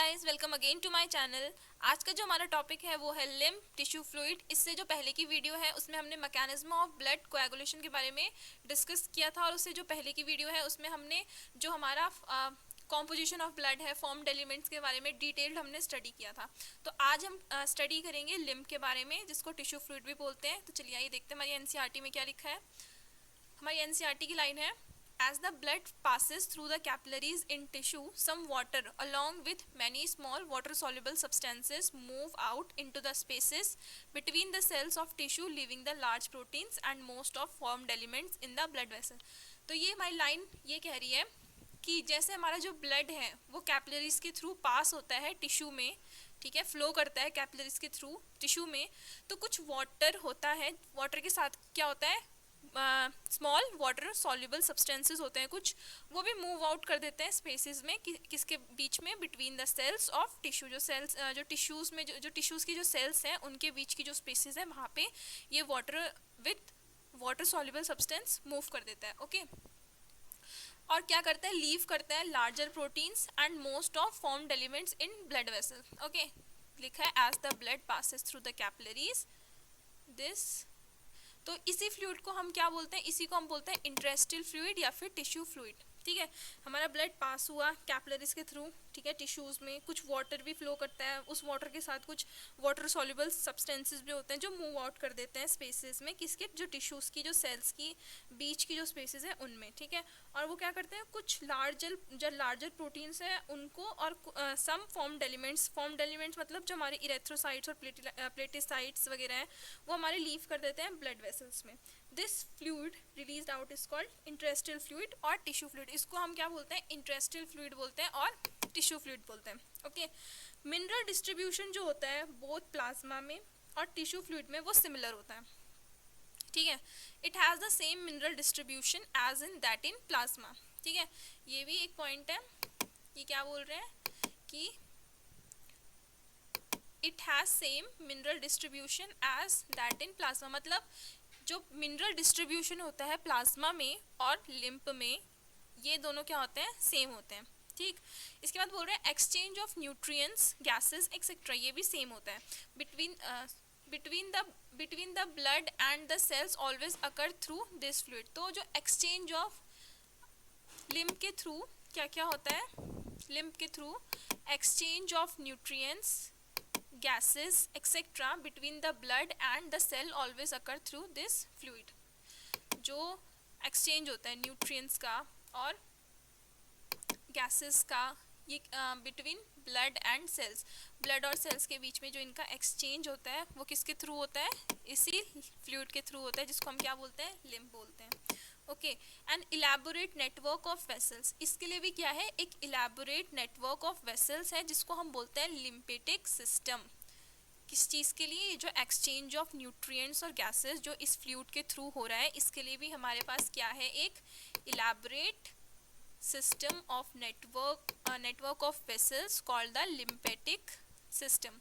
Guys, welcome again to my channel. आज का जो हमारा टॉपिक है वो है लिम्फ टिश्यू फ्लूइड। इससे जो पहले की वीडियो है उसमें हमने मैकेनिज्म ऑफ ब्लड कोएगुलेशन के बारे में डिस्कस किया था, और उससे जो पहले की वीडियो है उसमें हमने जो हमारा कॉम्पोजिशन ऑफ ब्लड है, फॉर्म्ड एलिमेंट्स के बारे में डिटेल्ड हमने स्टडी किया था। तो आज हम स्टडी करेंगे लिम्फ के बारे में, जिसको टिश्यू फ्लूइड भी बोलते हैं। तो चलिए आइए देखते हैं हमारी एनसीईआरटी में क्या लिखा है। हमारी एनसीईआरटी की लाइन है, as the blood passes through the capillaries in tissue, some water along with many small water soluble substances move out into the spaces between the cells of tissue, leaving the large proteins and most of formed elements in the blood vessel। तो ये हमारी line ये कह रही है कि जैसे हमारा जो ब्लड है वो कैपिलरीज के थ्रू पास होता है टिश्यू में, ठीक है, फ्लो करता है कैपिलरीज के थ्रू टिश्यू में, तो कुछ वाटर होता है, वाटर के साथ क्या होता है, स्मॉल वाटर सॉल्युबल सब्सटेंसेस होते हैं कुछ, वो भी मूव आउट कर देते हैं स्पेसेस में, किसके बीच में, between the cells of tissue. जो सेल्स जो टिश्यूज़ में जो टिश्यूज़ की जो सेल्स हैं उनके बीच की जो स्पेसेस है वहाँ पे ये वाटर सॉल्युबल सब्सटेंस मूव कर देता है। ओके, और क्या करता है, लीव करता है larger proteins and most of formed elements in blood vessel. Okay, लिखा है as the blood passes through the capillaries this. तो इसी फ्लूइड को हम क्या बोलते हैं, इसी को हम बोलते हैं इंटरेस्टिल फ्लूइड या फिर टिश्यू फ्लूइड। ठीक है, हमारा ब्लड पास हुआ कैपिलरीज के थ्रू, ठीक है, टिश्यूज़ में कुछ वाटर भी फ्लो करता है, उस वाटर के साथ कुछ वाटर सॉल्युबल सब्सटेंसेस भी होते हैं जो मूव आउट कर देते हैं स्पेसेस में, किसके, जो टिश्यूज़ की जो सेल्स की बीच की जो स्पेसेस है उनमें। ठीक है, और वो क्या करते हैं, कुछ लार्जर प्रोटीन्स हैं उनको, और सम फॉर्म्ड एलिमेंट्स मतलब जो हमारे इरेथ्रोसाइट्स और प्लेटिसाइट्स वगैरह हैं वो हमारे लीव कर देते हैं ब्लड वेसल्स में। This fluid released out is called interstitial fluid और टिश्यू फ्लूइड। इसको हम क्या बोलते हैं, इंटरेस्टिल फ्लूइड बोलते हैं और टिश्यू फ्लूइड बोलते हैं। ओके, मिनरल डिस्ट्रीब्यूशन जो होता है बोथ प्लाज्मा में और टिश्यू फ्लूइड में वो सिमिलर होता है। ठीक है, it has the same mineral distribution as in that in plasma. ठीक है, ये भी एक पॉइंट है, ये क्या बोल रहे हैं कि it has same mineral distribution as that in plasma, मतलब जो मिनरल डिस्ट्रीब्यूशन होता है प्लाज्मा में और लिम्फ में, ये दोनों क्या होते हैं, सेम होते हैं। ठीक, इसके बाद बोल रहे हैं exchange of nutrients, gases etcetera, ये भी सेम होता है between the blood and the cells always occur through this fluid। तो जो एक्सचेंज ऑफ लिम्फ के थ्रू क्या क्या होता है, लिम्फ के through exchange of nutrients, gases etc between the blood and the cell always occur through this fluid। जो exchange होता है न्यूट्रिएंट्स का और गैसेस का, ये between blood and cells, blood और सेल्स के बीच में जो इनका एक्सचेंज होता है वो किसके थ्रू होता है, इसी फ्लूइड के थ्रू होता है, जिसको हम क्या बोलते हैं, लिम्फ बोलते हैं। Okay, and elaborate network of vessels, इसके लिए भी क्या है, एक इलेबोरेट नेटवर्क ऑफ वेसल्स है जिसको हम बोलते हैं लिम्फेटिक सिस्टम। किस चीज़ के लिए, ये जो एक्सचेंज ऑफ न्यूट्रिएंट्स और गैसेस जो इस फ्लूइड के थ्रू हो रहा है, इसके लिए भी हमारे पास क्या है, एक elaborate system of network of vessels called the lymphatic system,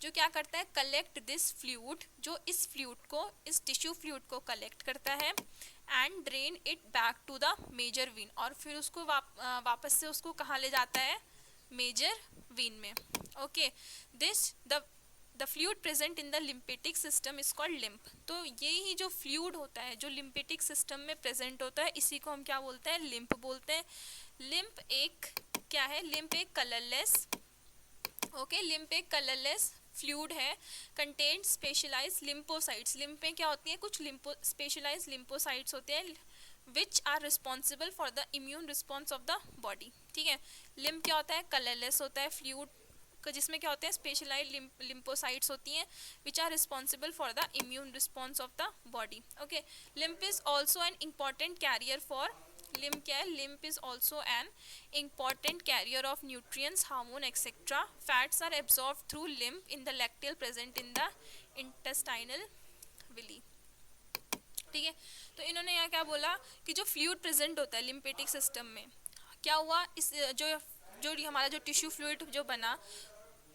जो क्या करता है, कलेक्ट दिस फ्लूइड, जो इस फ्लूइड को, इस टिश्यू फ्लूइड को कलेक्ट करता है and drain it back to the major vein, और फिर उसको वापस से उसको कहाँ ले जाता है, मेजर वीन में। Okay, the fluid present in the lymphatic system is called lymph. तो ये ही जो फ्लूइड होता है जो लिम्फेटिक सिस्टम में प्रेजेंट होता है, इसी को हम क्या बोलते हैं, लिम्फ बोलते हैं। लिम्फ एक क्या है, लिम्फ एक कलरलेस, ओके, लिम्फ एक कलरलेस फ्लूइड है, कंटेन स्पेशलाइज लिम्फोसाइट्स। लिम्फ में क्या होती है, कुछ स्पेशलाइज लिम्फोसाइट्स होते हैं which are responsible for the immune response of the body. ठीक है, लिम्फ क्या होता है, कलरलेस होता है फ्लूइड, जिसमें क्या होते हैं, स्पेशलाइज लिम्फोसाइट्स होती हैं which are responsible for the immune response of the body. Okay, lymph is also an important carrier for, lymph क्या है, lymph is also an important carrier of nutrients, hormone etc. Fats are absorbed through lymph in the lacteal present in the intestinal villi। ठीक है, तो इन्होंने यहाँ क्या बोला कि जो फ्लूइड प्रेजेंट होता है लिम्फेटिक सिस्टम में, क्या हुआ, इस जो हमारा जो टिश्यू फ्लूइड जो बना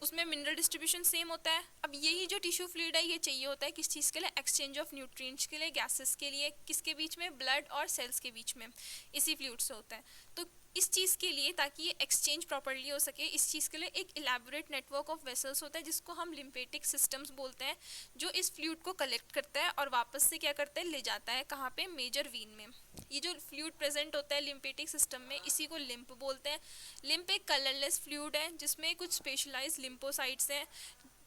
उसमें मिनरल डिस्ट्रीब्यूशन सेम होता है। अब यही जो टिश्यू फ्लूइड है ये चाहिए होता है किस चीज़ के लिए, एक्सचेंज ऑफ न्यूट्रिएंट्स के लिए, गैसेस के लिए, किसके बीच में, ब्लड और सेल्स के बीच में, इसी फ्लूइड से होता है। तो इस चीज़ के लिए, ताकि ये एक्सचेंज प्रॉपरली हो सके, इस चीज़ के लिए एक इलेबोरेट नेटवर्क ऑफ वेसल्स होता है जिसको हम लिम्फेटिक सिस्टम्स बोलते हैं, जो इस फ्लूइड को कलेक्ट करता है और वापस से क्या करता है, ले जाता है कहाँ पे, मेजर वीन में। ये जो फ्लूइड प्रेजेंट होता है लिम्फेटिक सिस्टम में, इसी को लिम्फ बोलते हैं। लिम्फ एक कलरलेस फ्लूइड है जिसमें कुछ स्पेशलाइज लिम्फोसाइट्स हैं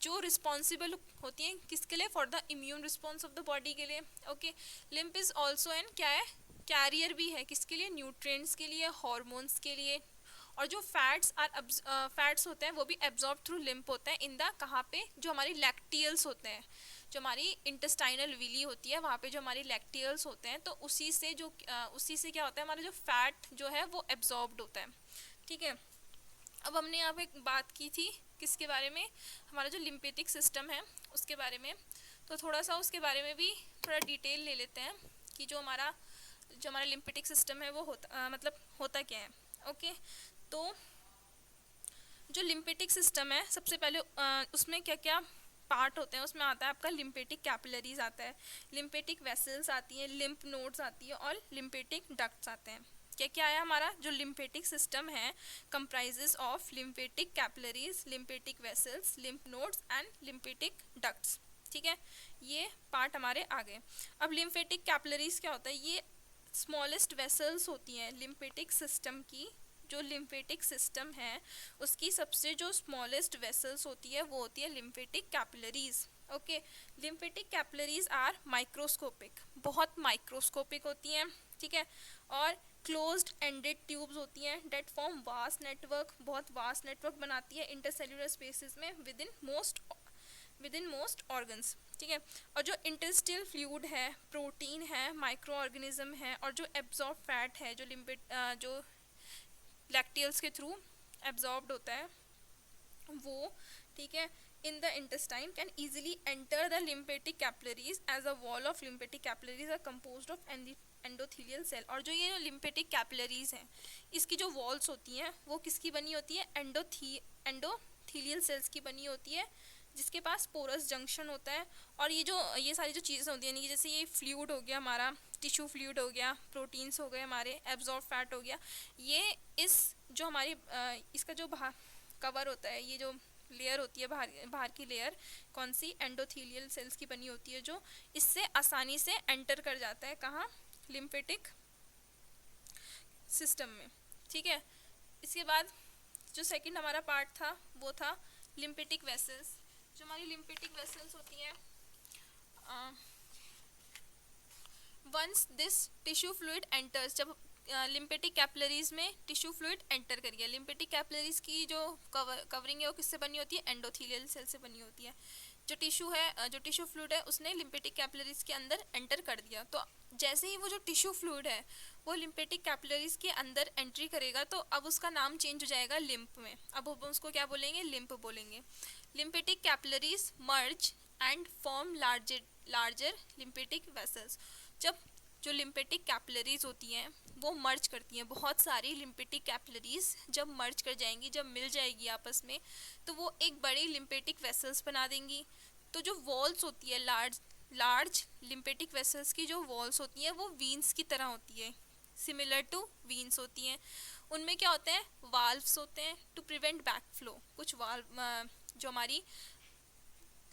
जो रिस्पॉन्सिबल होती हैं किसके लिए, for the immune response of the body के लिए। Okay, lymph is also N क्या है, कैरियर भी है किसके लिए, न्यूट्रिएंट्स के लिए, हॉर्मोन्स के लिए। और जो फैट्स होते हैं वो भी एब्जॉर्ब थ्रू लिम्फ होते हैं इन द कहाँ पे, जो हमारी लैक्टियल्स होते हैं, जो हमारी इंटेस्टाइनल विली होती है वहाँ पे जो हमारी लैक्टियल्स होते हैं, तो उसी से क्या होता है, हमारा जो फैट जो है वो एब्जॉर्ब्ड होता है। ठीक है, अब हमने यहाँ पे बात की थी किसके बारे में, हमारा जो लिम्फेटिक सिस्टम है उसके बारे में। तो थोड़ा सा उसके बारे में भी थोड़ा डिटेल ले लेते हैं कि जो हमारा लिम्फेटिक सिस्टम है वो मतलब होता क्या है। ओके, तो जो लिम्फेटिक सिस्टम है सबसे पहले उसमें क्या क्या पार्ट होते हैं, उसमें आता है आपका लिम्फेटिक कैपिलरीज आता है, लिम्फेटिक वेसल्स आती हैं, लिम्फ नोड्स आती है और लिम्फेटिक डक्ट्स आते हैं। क्या क्या है हमारा जो लिम्फेटिक सिस्टम है, comprises of lymphatic capillaries, lymphatic vessels, lymph nodes and lymphatic ducts. ठीक है, ये पार्ट हमारे आ गए। अब लिम्फेटिक कैपिलरीज क्या होता है, ये स्मॉलेस्ट वेसल्स होती हैं लिम्फेटिक सिस्टम की। जो लिम्फेटिक सिस्टम है उसकी सबसे जो स्मॉलेस्ट वेसल्स होती है वो होती है lymphatic capillaries. Okay, lymphatic capillaries are microscopic, बहुत माइक्रोस्कोपिक होती हैं। ठीक है, और क्लोज्ड एंडेड ट्यूब्स होती हैं डेट फॉर्म वास्ट नेटवर्क, बहुत वास्ट नेटवर्क बनाती है इंटरसेल्युलर स्पेसेस में विद इन मोस्ट ऑर्गन्स। ठीक है, और जो इंटेस्टिनल फ्लूइड है, प्रोटीन है, माइक्रो ऑर्गेनिज्म है, और जो एब्जॉर्ब फैट है जो लैक्टियल्स के थ्रू एब्जॉर्ब्ड होता है वो, ठीक है, in the intestine can easily enter the lymphatic capillaries as a wall of lymphatic capillaries are composed of endothelial cell। और जो ये lymphatic capillaries हैं इसकी जो walls होती हैं वो किसकी बनी होती है, endothelial cells की बनी होती है, जिसके पास पोरस जंक्शन होता है। और ये सारी जो चीज़ें होती हैं, जैसे ये फ्लूइड हो गया हमारा, टिश्यू फ्लूइड हो गया, प्रोटीन्स हो गए हमारे, एब्जॉर्ब फैट हो गया, ये इस जो हमारी इसका जो कवर होता है, ये जो लेयर होती है बाहर की लेयर, कौन सी, एंडोथेलियल सेल्स की बनी होती है, जो इससे आसानी से एंटर कर जाता है कहाँ, लिम्फेटिक सिस्टम में। ठीक है, इसके बाद जो सेकंड हमारा पार्ट था वो था लिम्फेटिक वेसल्स। जो हमारी लिम्फेटिक वेसल्स होती हैं, once this tissue fluid enters, जब लिम्फेटिक कैपिलरीज में टिश्यू फ्लूइड एंटर कर गया, लिम्फेटिक कैपिलरीज की जो कवरिंग है वो किससे बनी होती है, एंडोथेलियल सेल से बनी होती है। जो टिश्यू फ्लूइड है उसने लिम्फेटिक कैपिलरीज के अंदर एंटर कर दिया, तो जैसे ही वो जो टिश्यू फ्लूइड है वो लिम्फेटिक कैपिलरीज के अंदर एंट्री करेगा तो अब उसका नाम चेंज हो जाएगा लिम्फ में। अब उसको क्या बोलेंगे, लिम्फ बोलेंगे। Lymphatic capillaries merge and form larger lymphatic vessels. जब जो लिम्फेटिक कैपिलरीज होती हैं वो मर्ज करती हैं, बहुत सारी लिम्फेटिक कैपिलरीज जब मर्ज कर जाएंगी, जब मिल जाएगी आपस में, तो वो एक बड़ी लिम्फेटिक वेसल्स बना देंगी। तो जो वॉल्स होती है लार्ज लिम्फेटिक वेसल्स की जो वॉल्स होती हैं वो वीन्स की तरह होती है, सिमिलर टू वीन्स होती हैं। उनमें क्या होते हैं, वाल्व्स होते हैं टू प्रिवेंट बैक फ्लो। कुछ वाल्व जो हमारी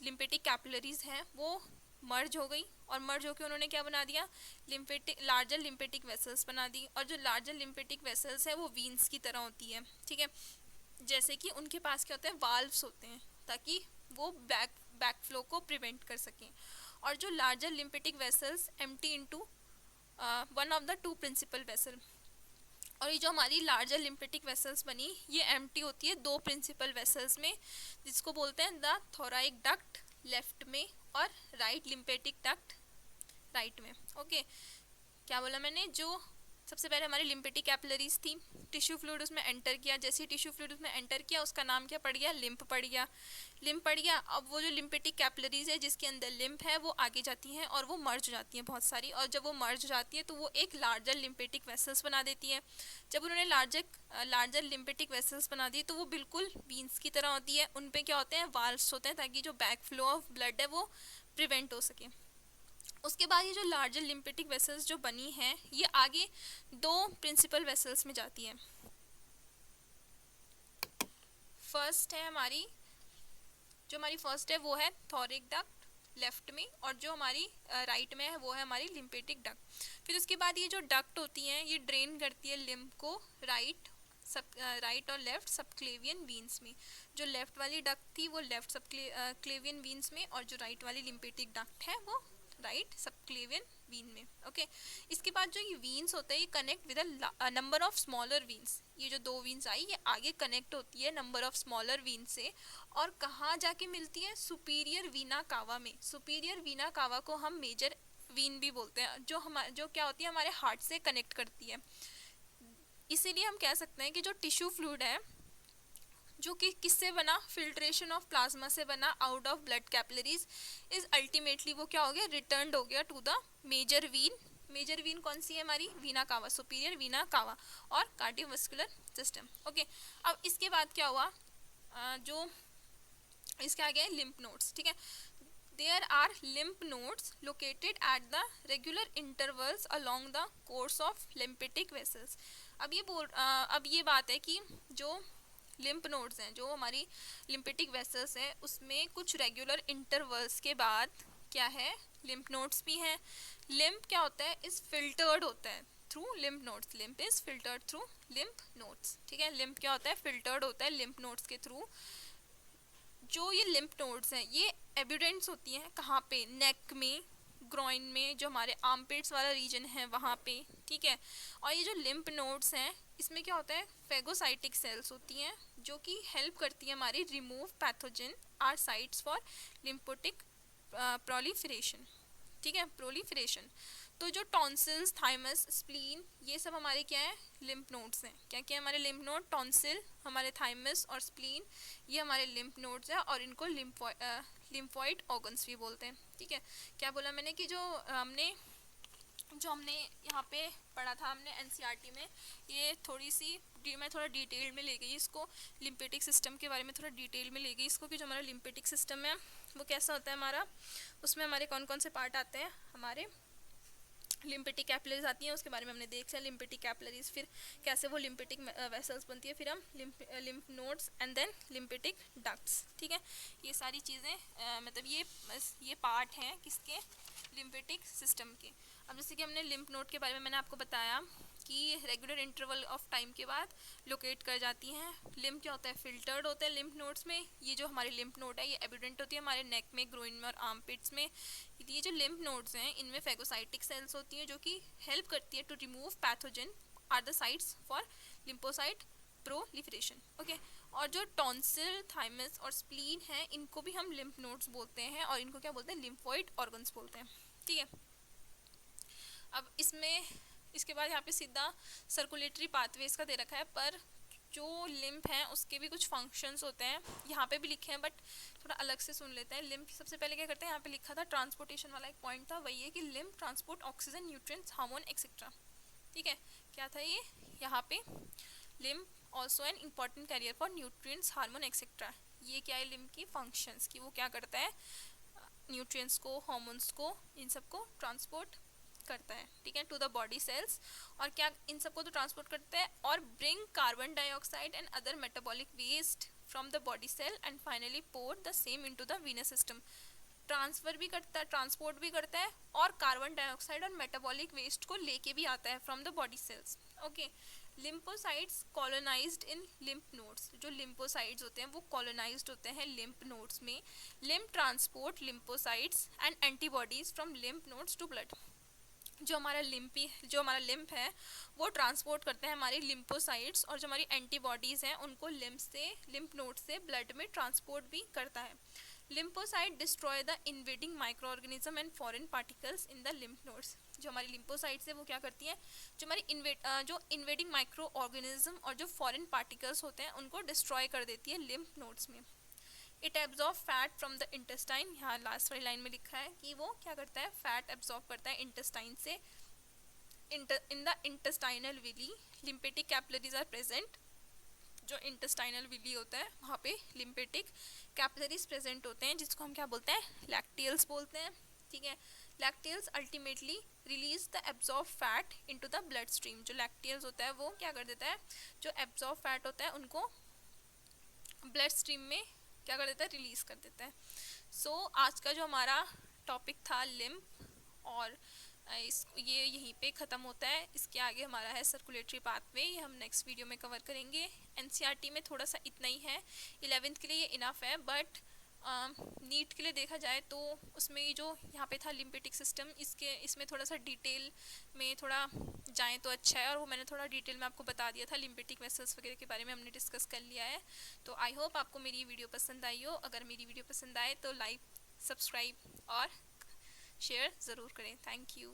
लिम्फेटिक कैपिलरीज हैं वो मर्ज हो गई, और मर्ज होकर उन्होंने क्या बना दिया, लार्जर लिम्फेटिक वेसल्स बना दी। और जो लार्जर लिम्फेटिक वेसल्स है वो वीन्स की तरह होती है। ठीक है, जैसे कि उनके पास क्या होते हैं, वाल्व्स होते हैं ताकि वो बैक फ्लो को प्रिवेंट कर सकें। और जो larger lymphatic vessels empty into one of the two principal vessel. और ये जो हमारी लार्जर लिम्फेटिक वेसल्स बनी ये एम्प्टी होती है दो प्रिंसिपल वेसल्स में, जिसको बोलते हैं द थोराइक डक्ट लेफ्ट में और राइट लिम्फेटिक डक्ट राइट में। ओके, क्या बोला मैंने, जो सबसे पहले हमारी लिम्फेटिक कैपिलरीज थी, टिश्यू फ्लूइड उसमें एंटर किया, जैसे ही टिश्यू फ्लूइड उसमें एंटर किया उसका नाम क्या पड़ गया, लिम्फ पड़ गया। अब वो जो लिम्फेटिक कैपिलरीज है जिसके अंदर लिम्फ है वो आगे जाती हैं और वो मर्ज हो जाती हैं बहुत सारी, और जब वो मर्ज हो जाती है तो वो एक लार्जर लिम्फेटिक वेसल्स बना देती है। जब उन्होंने लार्जर लिम्फेटिक वेसल्स बना दी तो वो बिल्कुल वीन्स की तरह होती है, उन पे क्या होते हैं, वाल्व्स होते हैं ताकि जो बैक फ्लो ऑफ ब्लड है वो प्रिवेंट हो सके। उसके बाद ये जो लार्जर लिम्फेटिक वेसल्स जो बनी हैं ये आगे दो प्रिंसिपल वेसल्स में जाती है। फर्स्ट है हमारी फर्स्ट है वो है थोरिक डक्ट लेफ्ट में, और जो हमारी राइट में है वो है हमारी लिम्फेटिक डक्ट। फिर उसके बाद ये जो डक्ट होती हैं ये ड्रेन करती है लिम्फ को राइट और लेफ्ट सबक्लेवियन वीन्स में। जो लेफ्ट वाली डक्ट थी वो लेफ्ट सबक्लेवियन वीन्स में, और जो राइट वाली लिम्फेटिक डक्ट है वो राइट सबक्लेवियन वीन में। ओके इसके बाद जो ये वीन्स होते हैं ये connect with a number of smaller veins. ये जो दो वीन्स आई ये आगे कनेक्ट होती है नंबर ऑफ स्मॉलर वीन से, और कहाँ जाके मिलती है? सुपीरियर वीना कावा में। सुपीरियर वीना कावा को हम मेजर वीन भी बोलते हैं, जो क्या होती है हमारे हार्ट से कनेक्ट करती है। इसीलिए हम कह सकते हैं कि जो टिश्यू फ्लूइड है जो कि किससे बना? फिल्ट्रेशन ऑफ प्लाज्मा से बना, out of blood capillaries, is ultimately वो क्या हो गया? रिटर्न्ड हो गया to the major vein. Major vein कौन सी है हमारी? वीना कावा, सुपीरियर वीना कावा और कार्डियोवास्कुलर सिस्टम। ओके अब इसके बाद क्या हुआ? जो इसके आगे लिम्फ नोड्स, ठीक है। There are lymph nodes located at the regular intervals along the course of lymphatic vessels. अब ये बात है कि जो लिम्फ नोड्स हैं, जो हमारी लिम्फेटिक वेसल्स हैं, उसमें कुछ रेगुलर इंटरवल्स के बाद क्या है? लिम्फ नोड्स भी हैं। लिम्फ क्या होता है? इस फिल्टर्ड होता है through lymph nodes. Lymph is filtered through lymph nodes, ठीक है। लिम्फ क्या होता है? फिल्टर्ड होता है लिम्फ नोड्स के थ्रू। जो ये लिम्फ नोड्स हैं ये एविडेंट्स होती हैं कहाँ पे? नेक में, ग्रॉइन में, जो हमारे आर्मपिट्स वाला रीजन है वहाँ पे, ठीक है। और ये जो लिम्फ नोड्स हैं इसमें क्या होता है? फेगोसाइटिक सेल्स होती हैं जो कि हेल्प करती है हमारी remove pathogen are sites for lymphatic proliferation, ठीक है, प्रोलिफरेशन। तो जो टॉन्सिल्स, थाइमस, स्प्लीन, ये सब हमारे क्या है? लिम्फ नोड्स हैं। क्या क्या हमारे लिम्फ नोड? टॉन्सिल, हमारे थाइमस और स्प्लीन, ये हमारे लिम्फ नोड्स हैं, और इनको लिम्फॉइड ऑर्गन्स भी बोलते हैं, ठीक है। क्या बोला मैंने कि जो हमने यहाँ पे पढ़ा था हमने एनसीईआरटी में, ये मैं थोड़ा डिटेल में ले गई इसको, लिम्फेटिक सिस्टम के बारे में थोड़ा डिटेल में ले गई इसको, कि जो हमारा लिम्फेटिक सिस्टम है वो कैसा होता है हमारा, उसमें हमारे कौन कौन से पार्ट आते हैं? हमारे लिम्फेटिक कैपिलरीज आती हैं, उसके बारे में हमने देख लिया लिम्फेटिक कैपिलरीज, फिर कैसे वो लिम्फेटिक वेसल्स बनती है, फिर हम lymph nodes and then lymphatic ducts, ठीक है। ये सारी चीज़ें मतलब ये पार्ट हैं किसके? लिम्फेटिक सिस्टम के। अब जैसे कि हमने लिम्फ नोड के बारे में मैंने आपको बताया कि रेगुलर इंटरवल ऑफ टाइम के बाद लोकेट कर जाती हैं। लिम्फ क्या होता है? फिल्टर्ड होता है लिम्फ नोड्स में। ये जो हमारे लिम्फ नोड है ये एविडेंट होती है हमारे नेक में, ग्रोइन में और आर्मपिट्स में। ये जो लिम्फ नोड्स हैं इनमें फेगोसाइटिक सेल्स होती हैं जो कि हेल्प करती है to remove pathogen are the sites for lymphocyte proliferation, okay. और जो टॉन्सिल, थाइमस और स्प्लीन है इनको भी हम लिम्फ नोड्स बोलते हैं, और इनको क्या बोलते हैं? लिम्फोइड ऑर्गन्स बोलते हैं, ठीक है। अब इसके बाद यहाँ पे सीधा सर्कुलेटरी पाथवेज का दे रखा है, पर जो लिम्फ हैं उसके भी कुछ फंक्शंस होते हैं, यहाँ पे भी लिखे हैं बट थोड़ा अलग से सुन लेते हैं। लिम्फ सबसे पहले क्या करते हैं? यहाँ पे लिखा था ट्रांसपोर्टेशन वाला एक पॉइंट था, वही है कि lymph transport oxygen, nutrients, hormone etcetera, ठीक है। क्या था ये? यहाँ पे lymph also an important carrier for nutrients, hormone etcetera. ये क्या है लिम्फ की फंक्शंस की? वो क्या करता है? न्यूट्रिएंट्स को, हार्मोन्स को, इन सबको ट्रांसपोर्ट करता है, ठीक है, टू द बॉडी सेल्स। और क्या इन सबको तो ट्रांसपोर्ट करता है, और bring carbon dioxide and other metabolic waste from the body cell and finally pour the same into the venous system. Transfer भी करता है, ट्रांसपोर्ट भी करता है, और कार्बन डाइऑक्साइड और मेटाबॉलिक वेस्ट को लेके भी आता है from the body cells, okay. Lymphocytes colonised in lymph nodes. जो लिम्फोसाइट्स होते हैं वो कॉलोनाइज्ड होते हैं लिम्फ नोड्स में। Lymph transport lymphocytes and antibodies from lymph nodes to blood. जो हमारा लिम्फ है वो ट्रांसपोर्ट करते हैं हमारी लिम्फोसाइट्स, और जो हमारी एंटीबॉडीज़ हैं उनको लिम्फ नोड से ब्लड में ट्रांसपोर्ट भी करता है। Lymphocyte destroy the invading micro organism and foreign particles in the lymph nodes. जो हमारी लिम्फोसाइट्स है वो क्या करती हैं? जो हमारी जो इन्वेडिंग माइक्रो ऑर्गेनिज्म और जो फॉरेन पार्टिकल्स होते हैं उनको डिस्ट्रॉय कर देती है लिम्फ नोड्स में। It absorb fat from the intestine. यहाँ लास्ट वाली लाइन में लिखा है कि वो क्या करता है? फैट एब्जॉर्ब करता है इंटेस्टाइन से। In the intestinal villi lymphatic capillaries are present. जो इंटेस्टाइनल विली होता है वहाँ पे लिम्फेटिक कैपिलरीज प्रेजेंट होते हैं, जिसको हम क्या बोलते हैं? लैक्टियल्स बोलते हैं, ठीक है। Lacteals ultimately release the absorb fat into the blood stream. जो लैक्टियल्स होता है वो क्या कर देता है? जो एब्जॉर्ब फैट होता है उनको ब्लड स्ट्रीम में क्या कर देता है, रिलीज कर देता है। सो आज का जो हमारा टॉपिक था लिम्फ, और ये यहीं पे ख़त्म होता है। इसके आगे हमारा है सर्कुलेटरी पाथवे, ये हम नेक्स्ट वीडियो में कवर करेंगे। एनसीईआरटी में थोड़ा सा इतना ही है, 11th के लिए ये इनफ है, बट नीट के लिए देखा जाए तो उसमें ये जो यहाँ पे था लिम्फेटिक सिस्टम, इसमें थोड़ा सा डिटेल में थोड़ा जाएँ तो अच्छा है, और वो मैंने थोड़ा डिटेल में आपको बता दिया था, लिम्फेटिक वेसल्स वगैरह के बारे में हमने डिस्कस कर लिया है। तो आई होप आपको मेरी वीडियो पसंद आई हो। अगर मेरी वीडियो पसंद आए तो लाइक, सब्सक्राइब और शेयर ज़रूर करें। Thank you.